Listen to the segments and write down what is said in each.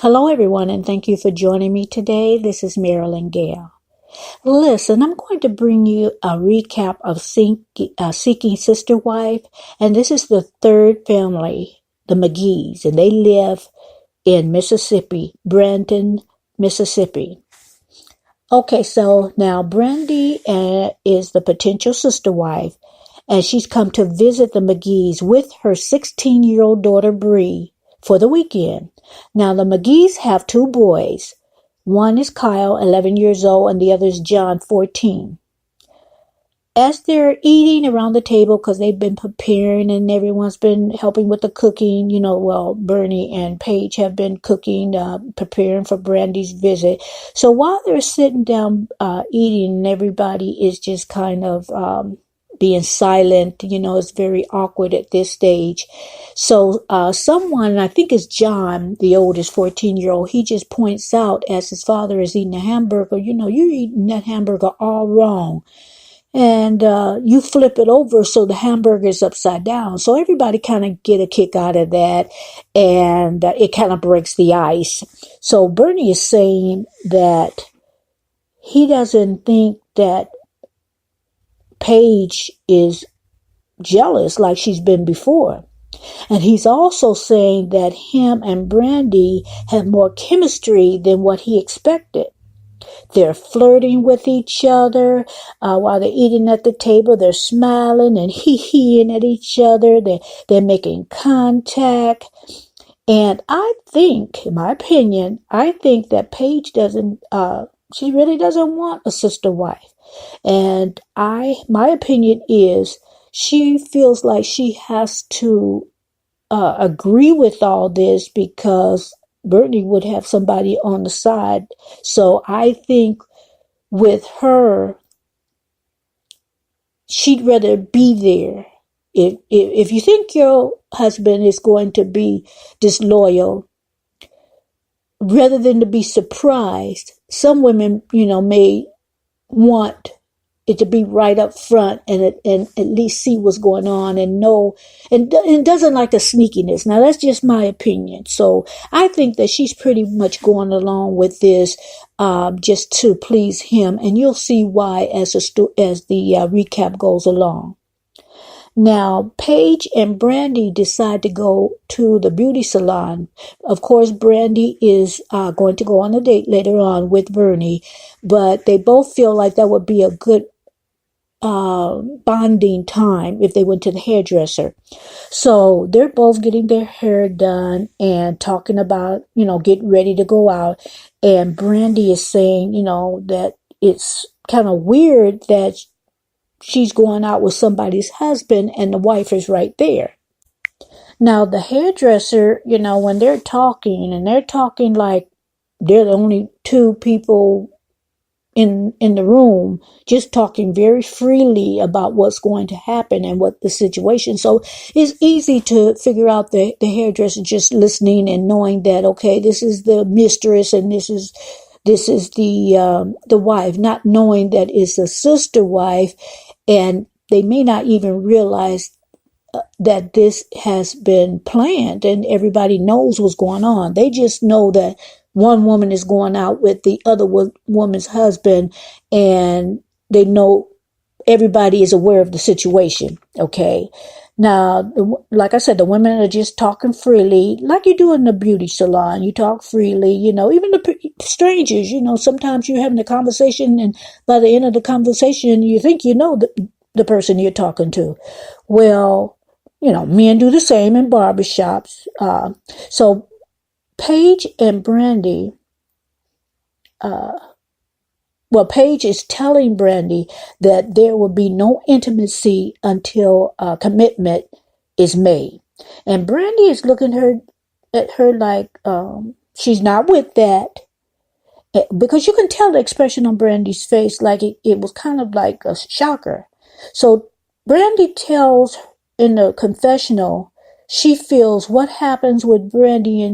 Hello, everyone, and thank you for joining me today. This is Marilyn Gale. Listen, I'm going to bring you a recap of Seeking Sister Wife, and this is the third family, the McGees, and they live in Mississippi, Brandon, Mississippi. Okay, so now Brandi is the potential sister wife, and she's come to visit the McGees with her 16-year-old daughter, Bree, for the weekend. Now, the McGees have two boys. One is Kyle, 11 years old, and the other is John, 14. As they're eating around the table, because they've been preparing and everyone's been helping with the cooking, Bernie and Paige have been cooking, preparing for Brandi's visit. So while they're sitting down eating, and everybody is just kind of being silent, it's very awkward at this stage. So someone, I think it's John, the oldest 14-year-old, he just points out as his father is eating a hamburger, you're eating that hamburger all wrong. And you flip it over so the hamburger is upside down. So everybody kind of get a kick out of that, and it kind of breaks the ice. So Bernie is saying that he doesn't think that Paige is jealous like she's been before. And he's also saying that him and Brandi have more chemistry than what he expected. They're flirting with each other while they're eating at the table. They're smiling and hee-heeing at each other. They're making contact. And I think, in my opinion, that Paige she really doesn't want a sister wife. And my opinion is she feels like she has to agree with all this because Bernie would have somebody on the side. So I think with her, she'd rather be there. If you think your husband is going to be disloyal, rather than to be surprised, some women, may want it to be right up front and at least see what's going on and know and doesn't like the sneakiness. Now that's just my opinion. So I think that she's pretty much going along with this just to please him, and you'll see why as the recap goes along. Now, Paige and Brandi decide to go to the beauty salon. Of course, Brandi is going to go on a date later on with Bernie, but they both feel like that would be a good bonding time if they went to the hairdresser. So they're both getting their hair done and talking about, getting ready to go out. And Brandi is saying, that it's kind of weird that she's going out with somebody's husband and the wife is right there. Now, the hairdresser, when they're talking like they're the only two people in the room, just talking very freely about what's going to happen and what the situation. So it's easy to figure out the hairdresser just listening and knowing that, okay, this is the mistress and this is the wife, not knowing that it's a sister wife, and they may not even realize that this has been planned and everybody knows what's going on. They just know that one woman is going out with the other woman's husband, and they know everybody is aware of the situation. Okay. Now, like I said, the women are just talking freely, like you do in the beauty salon. You talk freely, even the strangers, sometimes you're having a conversation, and by the end of the conversation, you think the person you're talking to. Well, men do the same in barbershops. So Paige and Brandi, Paige is telling Brandi that there will be no intimacy until commitment is made. And Brandi is looking at her like she's not with that. Because you can tell the expression on Brandi's face, like it was kind of like a shocker. So Brandi tells in the confessional, she feels what happens with Bernie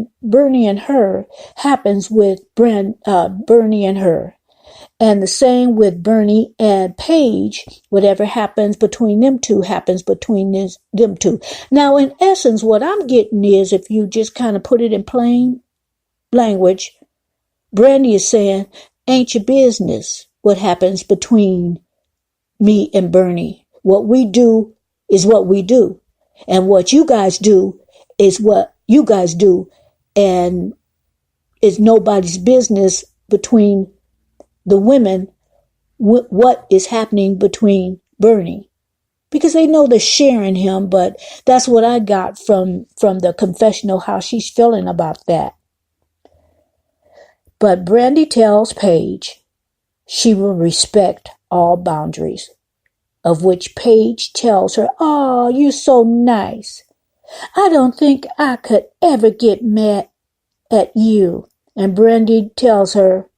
and her happens with Bernie and her. And the same with Bernie and Paige. Whatever happens between them two happens between them two. Now, in essence, what I'm getting is, if you just kind of put it in plain language, Brandi is saying, ain't your business what happens between me and Bernie. What we do is what we do. And what you guys do is what you guys do. And it's nobody's business between the women what is happening between Bernie. Because they know they're sharing him, but that's what I got from the confessional, how she's feeling about that. But Brandi tells Paige she will respect all boundaries, of which Paige tells her, "Oh, you're so nice. I don't think I could ever get mad at you." And Brandi tells her,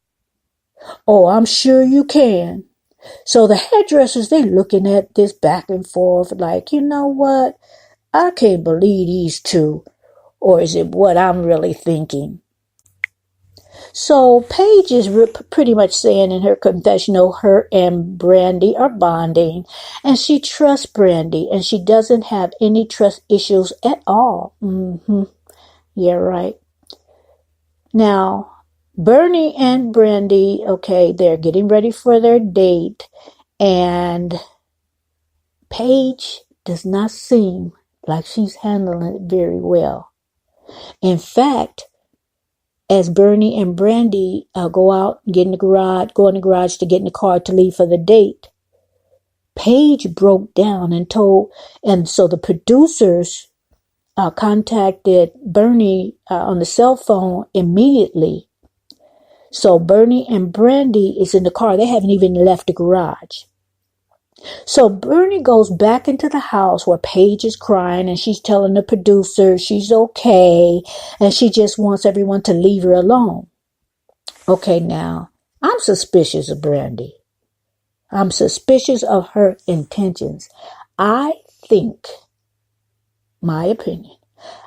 "Oh, I'm sure you can." So the hairdressers, they looking at this back and forth like, you know what? I can't believe these two. Or is it what I'm really thinking? So Paige is pretty much saying in her confessional, her and Brandi are bonding, and she trusts Brandi, and she doesn't have any trust issues at all. Yeah, right. Now, Bernie and Brandi, okay, they're getting ready for their date, and Paige does not seem like she's handling it very well. In fact, as Bernie and Brandi go out, go in the garage to get in the car to leave for the date, Paige broke down and so the producers contacted Bernie on the cell phone immediately. So Bernie and Brandi is in the car. They haven't even left the garage. So Bernie goes back into the house where Paige is crying, and she's telling the producer she's okay and she just wants everyone to leave her alone. Okay, now, I'm suspicious of Brandi. I'm suspicious of her intentions. I think, my opinion,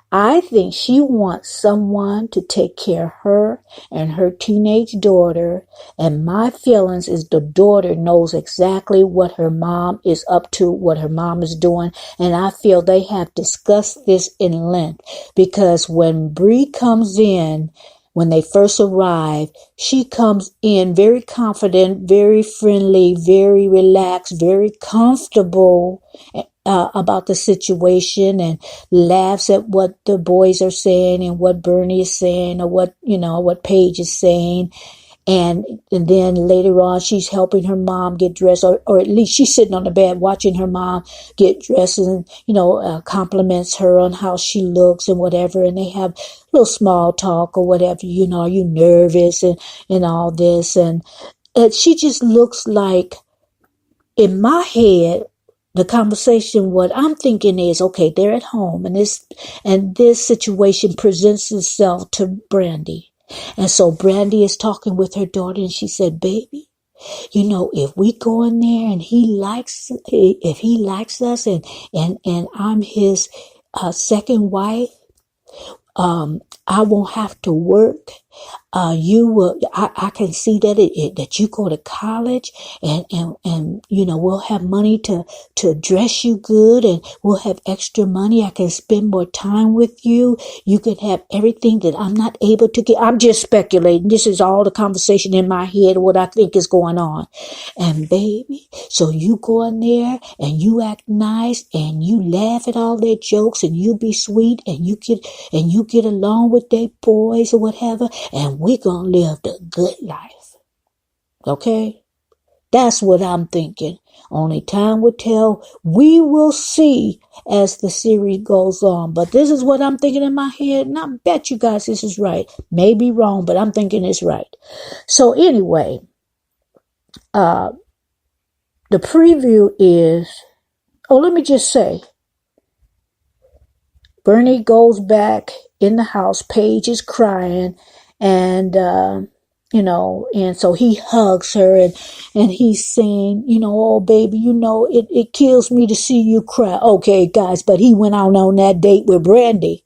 I think she wants someone to take care of her and her teenage daughter. And my feelings is the daughter knows exactly what her mom is up to, what her mom is doing. And I feel they have discussed this in length, because when Bree comes in, when they first arrive, she comes in very confident, very friendly, very relaxed, very comfortable about the situation, and laughs at what the boys are saying and what Bernie is saying, or what Paige is saying. And then later on, she's helping her mom get dressed, or at least she's sitting on the bed watching her mom get dressed, and, compliments her on how she looks and whatever. And they have a little small talk or whatever, are you nervous and all this. And she just looks like, in my head, the conversation, what I'm thinking is, okay, they're at home, and this situation presents itself to Brandi. And so Brandi is talking with her daughter, and she said, "Baby, if we go in there and if he likes us, and I'm his second wife, I won't have to work. I can see that you go to college, and we'll have money to dress you good, and we'll have extra money. I can spend more time with you. You can have everything that I'm not able to get." I'm just speculating. This is all the conversation in my head, what I think is going on. "And baby, so you go in there and you act nice, and you laugh at all their jokes, and you be sweet, and you get along with their boys or whatever, and we're going to live the good life." Okay? That's what I'm thinking. Only time will tell. We will see as the series goes on. But this is what I'm thinking in my head, and I bet you guys this is right. Maybe wrong, but I'm thinking it's right. So anyway, the preview is, let me just say, Bernie goes back in the house. Paige is crying, and and so he hugs her, and he's saying, "Oh baby, it kills me to see you cry." Okay, guys, but he went out on that date with Brandi.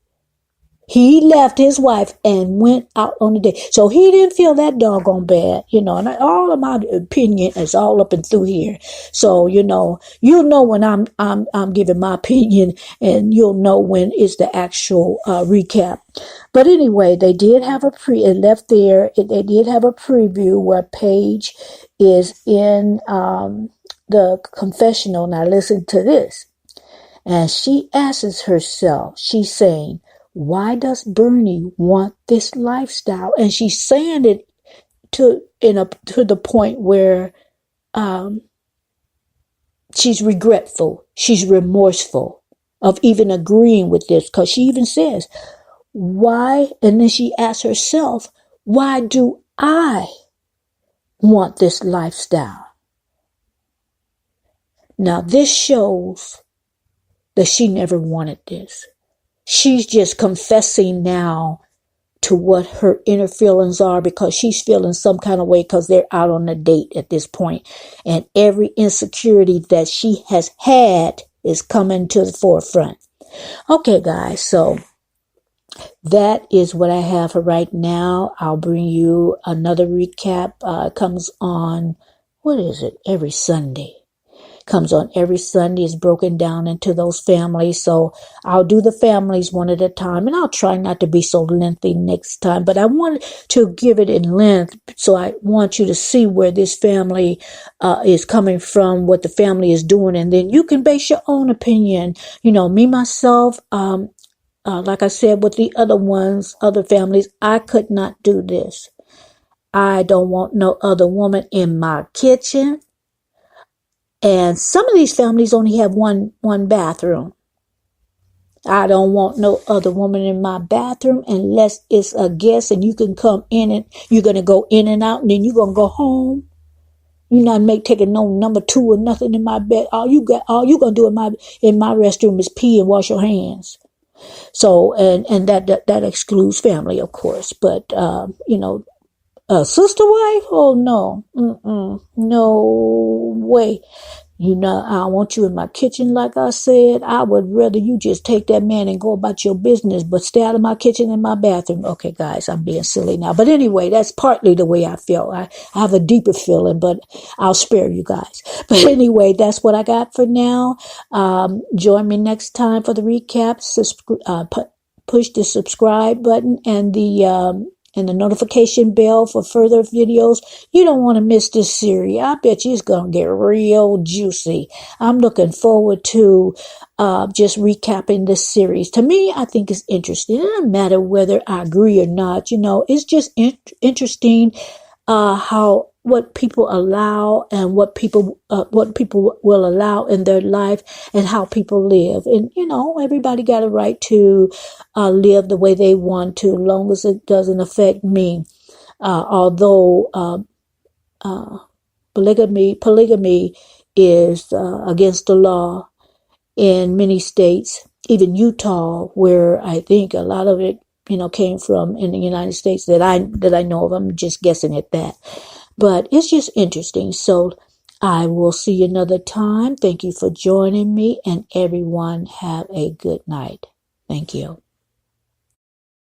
He left his wife and went out on a date. So he didn't feel that doggone bad, and all of my opinion is all up and through here. So, you'll know when I'm giving my opinion, and you'll know when it's the actual recap. But anyway, they did have it left there. They did have a preview where Paige is in the confessional. Now listen to this. And she asks herself, she's saying, why does Bernie want this lifestyle? And she's saying it to the point where she's regretful, she's remorseful of even agreeing with this, because she even says, why? And then she asks herself, why do I want this lifestyle? Now this shows that she never wanted this. She's just confessing now to what her inner feelings are, because she's feeling some kind of way because they're out on a date at this point. And every insecurity that she has had is coming to the forefront. Okay, guys, so that is what I have for right now. I'll bring you another recap. It comes on, every Sunday. Comes on every Sunday. Is broken down into those families. So I'll do the families one at a time, and I'll try not to be so lengthy next time, but I want to give it in length. So I want you to see where this family is coming from, what the family is doing, and then you can base your own opinion. Me, myself, like I said, with the other families, I could not do this. I don't want no other woman in my kitchen. And some of these families only have one bathroom. I don't want no other woman in my bathroom unless it's a guest and you can come in and you're going to go in and out and then you're going to go home. You're not taking no number 2 or nothing in my bed. All you going to do in my restroom is pee and wash your hands. So, and that excludes family, of course. But, sister wife? Oh, no. No way. I want you in my kitchen, like I said. I would rather you just take that man and go about your business, but stay out of my kitchen and my bathroom. Okay, guys, I'm being silly now. But anyway, that's partly the way I feel. I have a deeper feeling, but I'll spare you guys. But anyway, that's what I got for now. Join me next time for the recap. Push the subscribe button and the notification bell for further videos. You don't want to miss this series. I bet you it's going to get real juicy. I'm looking forward to just recapping this series. To me, I think it's interesting. It doesn't matter whether I agree or not. It's just interesting what people allow and what people will allow in their life and how people live. And, everybody got a right to live the way they want to, as long as it doesn't affect me. Although polygamy is against the law in many states, even Utah, where I think a lot of it, came from in the United States that I know of. I'm just guessing at that. But it's just interesting. So I will see you another time. Thank you for joining me, and everyone have a good night. Thank you.